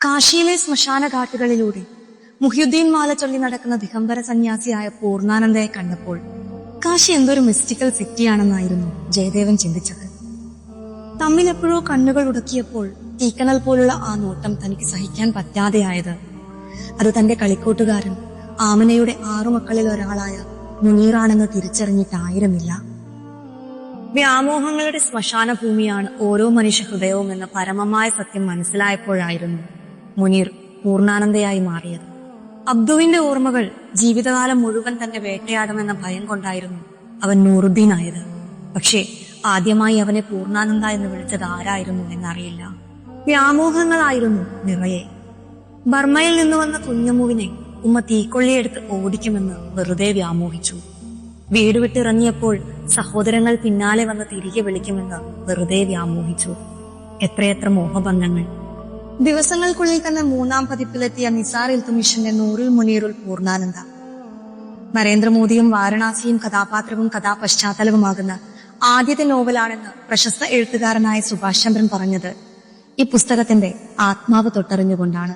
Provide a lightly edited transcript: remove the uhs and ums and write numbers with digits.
കാശിയിലെ ശ്മശാന ഘാട്ടുകളിലൂടെ മുഹ്യുദ്ദീൻ മാല ചൊല്ലി നടക്കുന്ന ദിഗംബര സന്യാസിയായ പൂർണ്ണാനന്ദയെ കണ്ടപ്പോൾ കാശി എന്തൊരു മിസ്റ്റിക്കൽ സിറ്റിയാണെന്നായിരുന്നു ജയദേവൻ ചിന്തിച്ചത്. തമ്മിലെപ്പോഴോ കണ്ണുകൾ ഉടക്കിയപ്പോൾ തീക്കണൽ പോലുള്ള ആ നോട്ടം തനിക്ക് സഹിക്കാൻ പറ്റാതെയായത് അത് തന്റെ കളിക്കൂട്ടുകാരൻ ആമനയുടെ 6 മക്കളിൽ ഒരാളായ മുനീറാണെന്ന് തിരിച്ചറിഞ്ഞിട്ടായിരുന്നില്ല. വ്യാമോഹങ്ങളുടെ ശ്മശാന ഭൂമിയാണ് ഓരോ മനുഷ്യ ഹൃദയവും എന്ന പരമമായ സത്യം മനസ്സിലായപ്പോഴായിരുന്നു മുനീർ പൂർണ്ണാനന്ദയായി മാറിയത്. അബ്ദുവിന്റെ ഓർമ്മകൾ ജീവിതകാലം മുഴുവൻ തന്നെ വേട്ടയാടുമെന്ന ഭയം കൊണ്ടായിരുന്നു അവൻ നൂറുദ്ദീൻ ആയത്. പക്ഷേ ആദ്യമായി അവനെ പൂർണ്ണാനന്ദ എന്ന് വിളിച്ചത് ആരായിരുന്നു എന്നറിയില്ല. വ്യാമോഹങ്ങളായിരുന്നു നിറയെ. ബർമ്മയിൽ നിന്ന് വന്ന കുഞ്ഞമ്മുവിനെ ഉമ്മ തീക്കൊള്ളിയെടുത്ത് ഓടിക്കുമെന്ന് വെറുതെ വ്യാമോഹിച്ചു. വീട് വിട്ടിറങ്ങിയപ്പോൾ സഹോദരങ്ങൾ പിന്നാലെ വന്ന് തിരികെ വിളിക്കുമെന്ന് വെറുതെ വ്യാമോഹിച്ചു. എത്രയെത്ര മോഹഭംഗങ്ങൾ! ദിവസങ്ങൾക്കുള്ളിൽ തന്നെ 3ാം പതിപ്പിലെത്തിയ നിസാർ ഇൽത്തുമിഷിന്റെ നൂറുൽ മുനീറുൽ പൂർണ്ണാനന്ദ. നരേന്ദ്രമോദിയും വാരണാസിയും കഥാപാത്രവും കഥാപശ്ചാത്തലവുമാകുന്ന ആദ്യത്തെ നോവലാണെന്ന് പ്രശസ്ത എഴുത്തുകാരനായ സുഭാഷ് ചന്ദ്രൻ പറഞ്ഞത് ഈ പുസ്തകത്തിന്റെ ആത്മാവ് തൊട്ടറിഞ്ഞുകൊണ്ടാണ്.